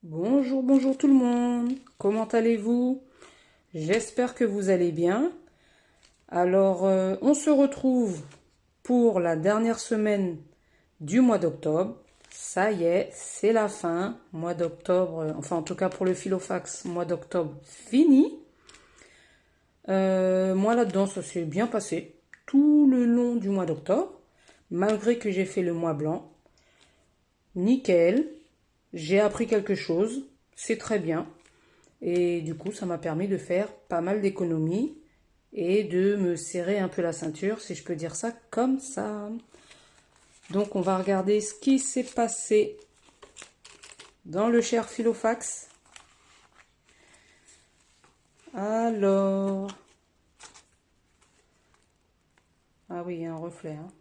Bonjour, bonjour tout le monde. Comment allez-vous? J'espère que vous allez bien. Alors, on se retrouve pour la dernière semaine du mois d'octobre. Ça y est, c'est la fin. Mois d'octobre, enfin en tout cas pour le Filofax, mois d'octobre fini. Moi là-dedans, ça s'est bien passé tout le long du mois d'octobre, malgré que j'ai fait le mois blanc. Nickel. J'ai appris quelque chose, c'est très bien. Et du coup, ça m'a permis de faire pas mal d'économies et de me serrer un peu la ceinture, si je peux dire ça comme ça. Donc, on va regarder ce qui s'est passé dans le cher Filofax. Alors... Ah oui, il y a un reflet. Hein.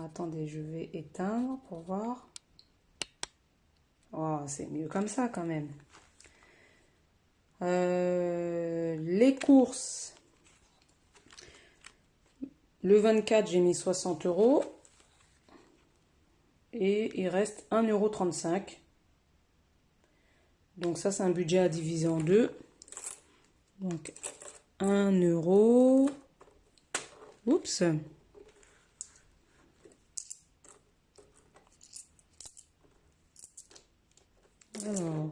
Attendez, je vais éteindre pour voir. Oh, c'est mieux comme ça quand même. Les courses. Le 24, j'ai mis 60 euros. Et il reste 1,35 €. Donc ça, c'est un budget à diviser en deux. Donc 1 euro. Oups. Alors.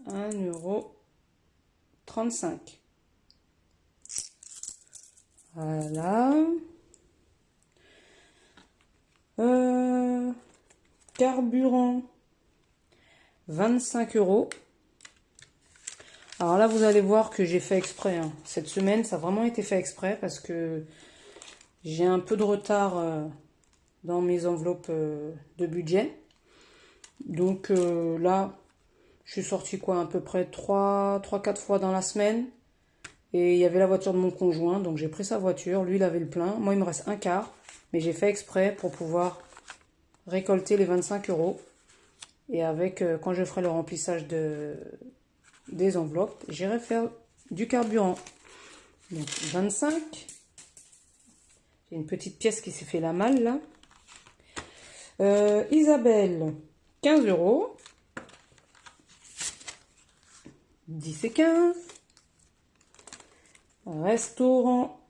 1,35 €. Voilà. Carburant. 25 euros. Alors là, vous allez voir que j'ai fait exprès. Hein. Cette semaine, ça a vraiment été fait exprès parce que j'ai un peu de retard dans mes enveloppes de budget. Donc là, je suis sortie quoi, à peu près 3-4 fois dans la semaine. Et il y avait la voiture de mon conjoint, donc j'ai pris sa voiture. Lui, il avait le plein. Moi, il me reste un quart. Mais j'ai fait exprès pour pouvoir récolter les 25 euros. Et avec, quand je ferai le remplissage des enveloppes, j'irai faire du carburant. Donc 25. J'ai une petite pièce qui s'est fait la malle là. Isabelle, 15 euros. 10 et 15. Restaurant,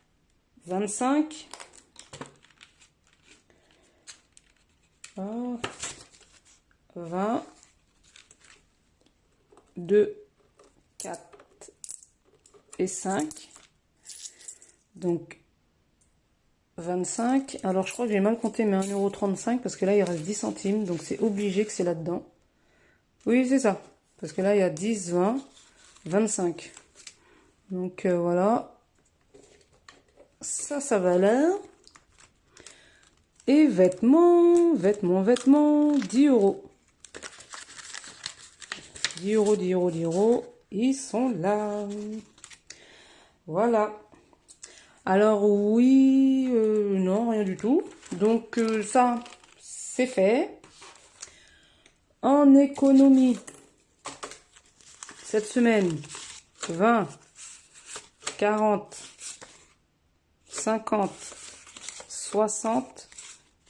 25. Oh, 20. 2, 4 et 5. Donc 25. Alors je crois que j'ai mal compté, mais 1,35 € parce que là il reste 10 centimes. Donc c'est obligé que c'est là-dedans. Oui, c'est ça. Parce que là il y a 10, 20, 25. Donc voilà. Ça va l'air. Et vêtements, 10 euros. 10 euros, 10 euros, 10 euros. Ils sont là. Voilà. Alors oui, non, rien du tout. Donc ça, c'est fait. En économie, cette semaine, 20, 40, 50, 60,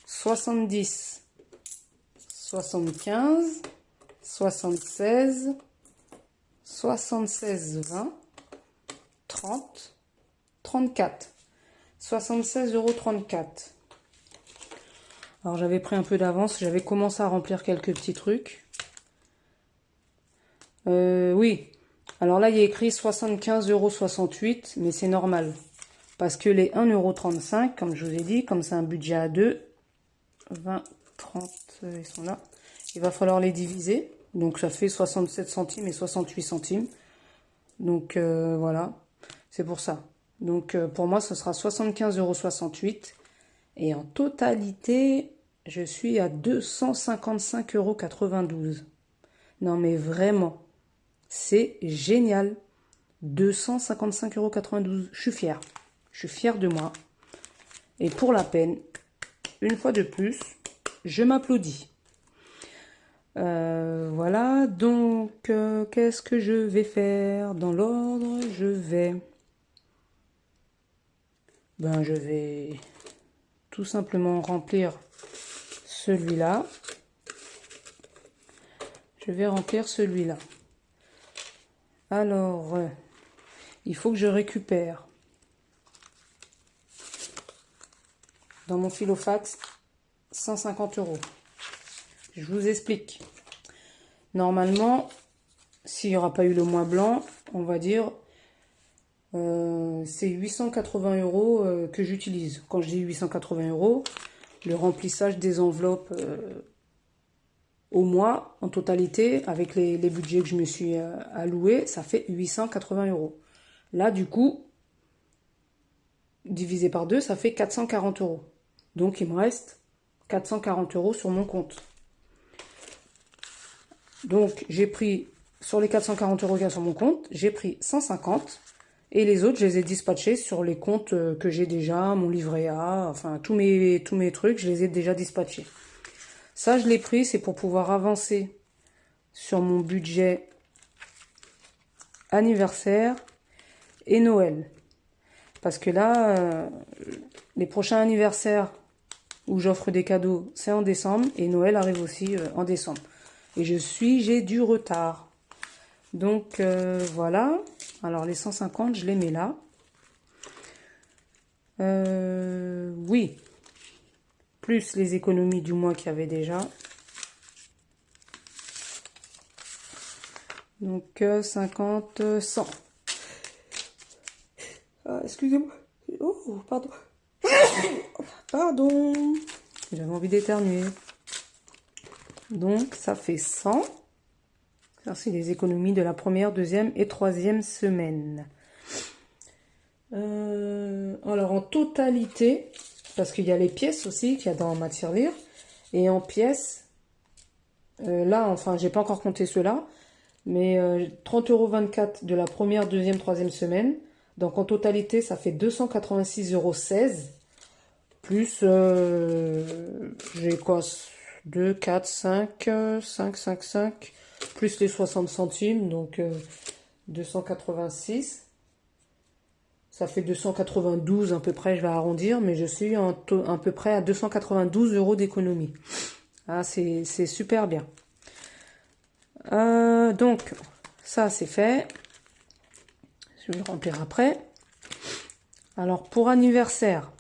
70, 75, 76, 76, 20, 30, 34. 76,34 €. Alors j'avais pris un peu d'avance, j'avais commencé à remplir quelques petits trucs. Oui, alors là il y a écrit 75,68 €, mais c'est normal. Parce que les 1,35 €, comme je vous ai dit, comme c'est un budget à 2, 20, 30, ils sont là. Il va falloir les diviser. Donc ça fait 67 centimes et 68 centimes. Donc voilà, c'est pour ça. Donc pour moi, ce sera 75,68 €. Et en totalité, je suis à 255,92 €. Non mais vraiment, c'est génial. 255,92 €. Je suis fière. Je suis fière de moi. Et pour la peine, une fois de plus, je m'applaudis. Voilà, donc qu'est-ce que je vais faire dans l'ordre? Je vais tout simplement remplir celui-là. Je vais remplir celui-là. Alors, il faut que je récupère dans mon filofax 150 €. Je vous explique. Normalement, s'il n'y aura pas eu le mois blanc, on va dire, c'est 880 € que j'utilise. Quand je dis 880 €, le remplissage des enveloppes au mois, en totalité, avec les budgets que je me suis alloués, ça fait 880 €. Là, du coup, divisé par 2, ça fait 440 €. Donc, il me reste 440 € sur mon compte. Donc, j'ai pris, sur les 440 € qu'il y a sur mon compte, j'ai pris 150 et les autres, je les ai dispatchés sur les comptes que j'ai déjà, mon livret A, enfin, tous mes trucs, je les ai déjà dispatchés. Ça, je l'ai pris, c'est pour pouvoir avancer sur mon budget anniversaire et Noël. Parce que là, les prochains anniversaires où j'offre des cadeaux, c'est en décembre. Et Noël arrive aussi en décembre. Et j'ai du retard. Donc, voilà. Alors, les 150, je les mets là. Oui. Plus les économies du mois qu'il y avait déjà. Donc, 50, 100. Ah, excusez-moi. Oh, pardon. Pardon. J'avais envie d'éternuer. Donc, ça fait 100. Ça, c'est les économies de la première, deuxième et troisième semaine. Alors, en totalité, parce qu'il y a les pièces aussi qu'il y a dans ma tirelire. Et en pièces, là, enfin, j'ai pas encore compté ceux-là. Mais 30,24 € de la première, deuxième, troisième semaine. Donc, en totalité, ça fait 286,16 €. Plus, j'ai quoi? 2, 4, 5, 5, 5, 5. Plus les 60 centimes. Donc, 286. Ça fait 292 à peu près, je vais arrondir. Mais je suis à peu près à 292 € d'économie. Ah, c'est super bien. Donc, ça, c'est fait. Je vais le remplir après. Alors, pour anniversaire,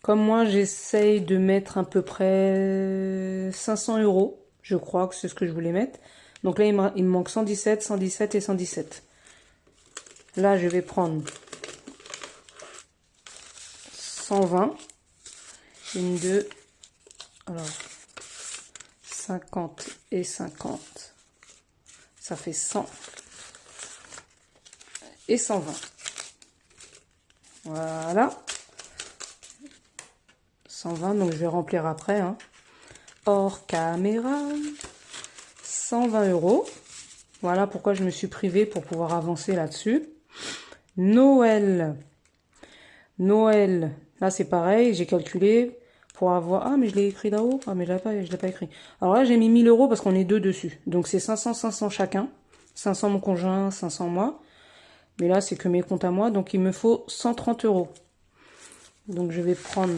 comme moi, j'essaye de mettre à peu près 500 €. Je crois que c'est ce que je voulais mettre. Donc là, il me manque 117, 117 et 117. Là, je vais prendre 120. 1, 2. Alors, 50 et 50. Ça fait 100. Et 120. Voilà. 120, donc je vais remplir après. Hein. Hors caméra. 120 €. Voilà pourquoi je me suis privée pour pouvoir avancer là-dessus. Noël. Noël. Là, c'est pareil. J'ai calculé pour avoir... Ah, mais je l'ai écrit là-haut. Ah, mais je l'ai pas écrit. Alors là, j'ai mis 1000 € parce qu'on est deux dessus. Donc, c'est 500, 500 chacun. 500 mon conjoint, 500 moi. Mais là, c'est que mes comptes à moi. Donc, il me faut 130 €. Donc, je vais prendre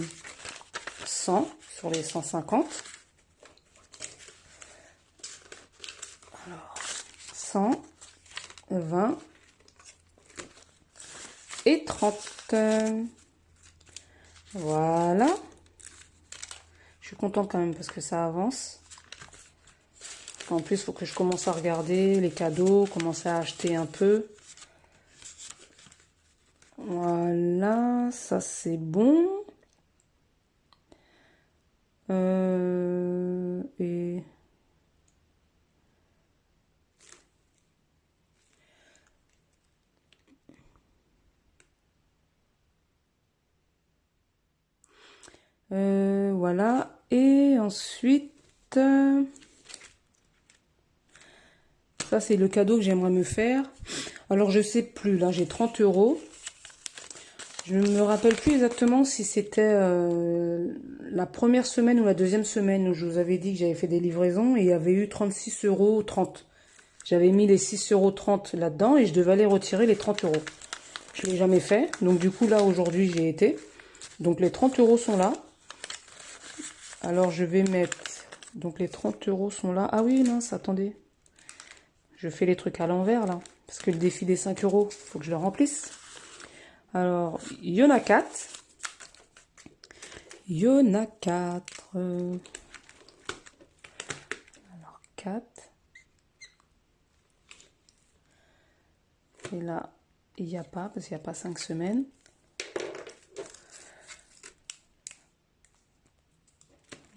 100 sur les 150. Alors, 100, 20 et 30. Voilà. Je suis contente quand même parce que ça avance. En plus, il faut que je commence à regarder les cadeaux, commencer à acheter un peu. Voilà, ça c'est bon. Et... voilà. Et ensuite... ça, c'est le cadeau que j'aimerais me faire. Alors, je sais plus. Là, j'ai 30 €. Je ne me rappelle plus exactement si c'était la première semaine ou la deuxième semaine où je vous avais dit que j'avais fait des livraisons et il y avait eu 36,30 €. J'avais mis les 6,30 € là-dedans et je devais aller retirer les 30 €. Je ne l'ai jamais fait. Donc, du coup, là, aujourd'hui, j'y ai été. Donc, les 30 € sont là. Alors, je vais mettre... Donc, les 30 € sont là. Ah oui, mince, attendez. Je fais les trucs à l'envers, là. Parce que le défi des 5 €, faut que je le remplisse. Alors, il y en a 4. Il y en a 4. Alors, 4. Et là, il n'y a pas, parce qu'il n'y a pas 5 semaines.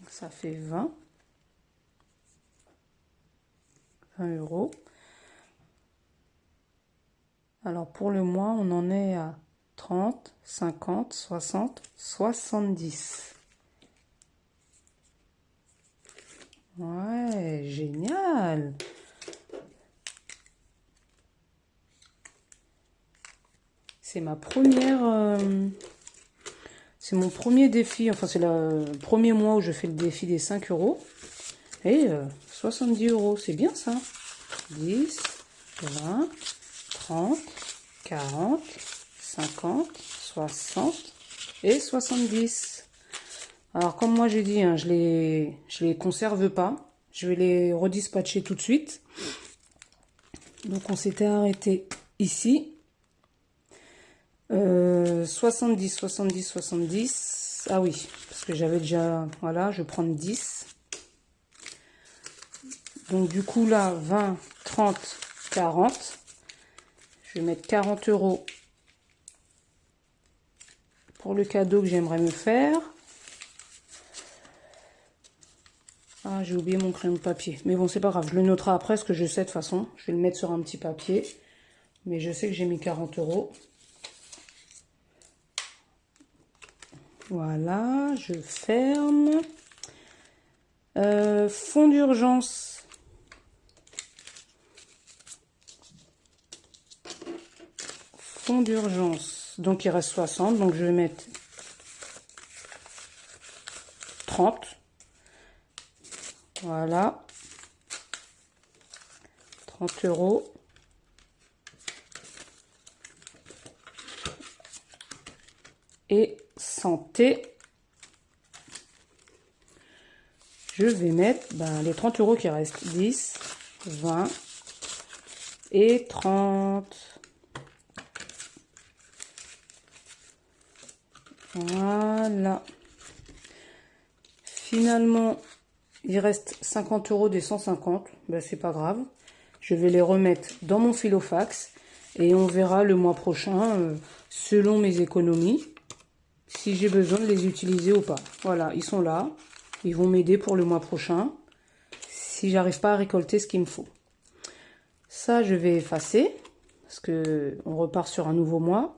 Donc, ça fait 20 €. Alors, pour le mois, on en est à 30, 50, 60, 70. Ouais, génial. C'est ma première... c'est mon premier défi. Enfin, c'est le premier mois où je fais le défi des 5 €. Et 70 €, c'est bien ça. 10, 20, 30, 40, 50, 60 et 70. Alors, comme moi j'ai dit, hein, je les conserve pas. Je vais les redispatcher tout de suite. Donc, on s'était arrêté ici. 70, 70, 70. Ah oui, parce que j'avais déjà... Voilà, je vais prendre 10. Donc, du coup, là, 20, 30, 40. Je vais mettre 40 € pour le cadeau que j'aimerais me faire. Ah, j'ai oublié mon crayon de papier. Mais bon, c'est pas grave. Je le noterai après, parce que je sais de toute façon. Je vais le mettre sur un petit papier. Mais je sais que j'ai mis 40 €. Voilà, je ferme. Fonds d'urgence. Fonds d'urgence. Donc, il reste 60. Donc, je vais mettre 30. Voilà. 30 €. Et santé. Je vais mettre les 30 € qui restent. 10, 20 et 30. Voilà. Finalement, il reste 50 € des 150. Ben, c'est pas grave. Je vais les remettre dans mon filofax. Et on verra le mois prochain, selon mes économies, si j'ai besoin de les utiliser ou pas. Voilà, ils sont là. Ils vont m'aider pour le mois prochain. Si j'arrive pas à récolter ce qu'il me faut. Ça, je vais effacer. Parce que on repart sur un nouveau mois.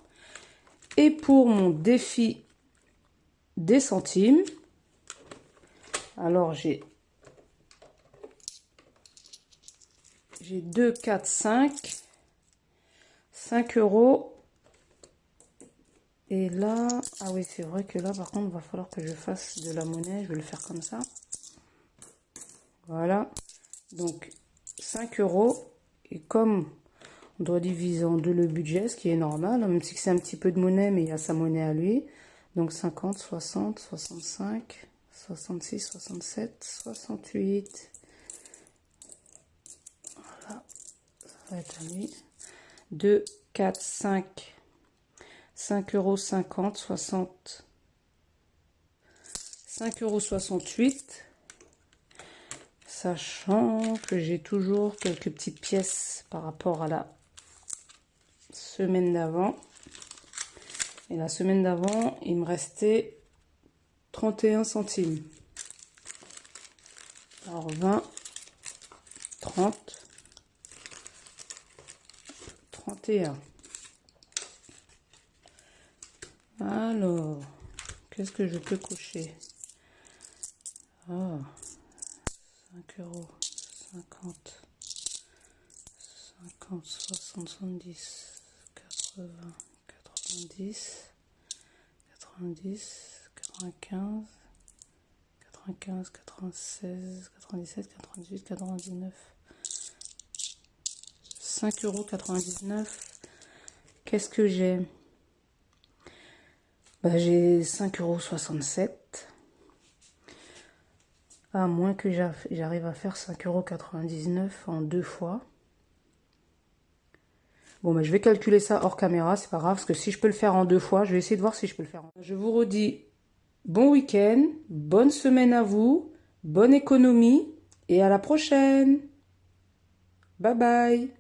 Et pour mon défi des centimes. Alors, j'ai 2, 4, 5. 5 €. Et là, ah oui, c'est vrai que là, par contre, il va falloir que je fasse de la monnaie. Je vais le faire comme ça. Voilà. Donc, 5 €. Et comme on doit diviser en deux le budget, ce qui est normal, même si c'est un petit peu de monnaie, mais il y a sa monnaie à lui. Donc, 50, 60, 65, 66, 67, 68. Voilà. Ça va être à lui. 2, 4, 5. 5 € 50, 60, 5 € 68, sachant que j'ai toujours quelques petites pièces par rapport à la semaine d'avant. Et la semaine d'avant, il me restait 31 centimes. Alors 20, 30, 31. Alors, qu'est-ce que je peux cocher? Ah, 5 €, 50, 50, 60, 70, 80, 90, 90, 95, 95, 96, 97, 98, 99. 5 € 99. Qu'est-ce que j'ai? J'ai 5 € 67. À moins que j'arrive à faire 5,99 € en 2 fois. Bon, mais je vais calculer ça hors caméra, c'est pas grave, parce que si je peux le faire en 2 fois, je vais essayer de voir si je peux le faire. Je vous redis, bon week-end, bonne semaine à vous, bonne économie, et à la prochaine. Bye bye.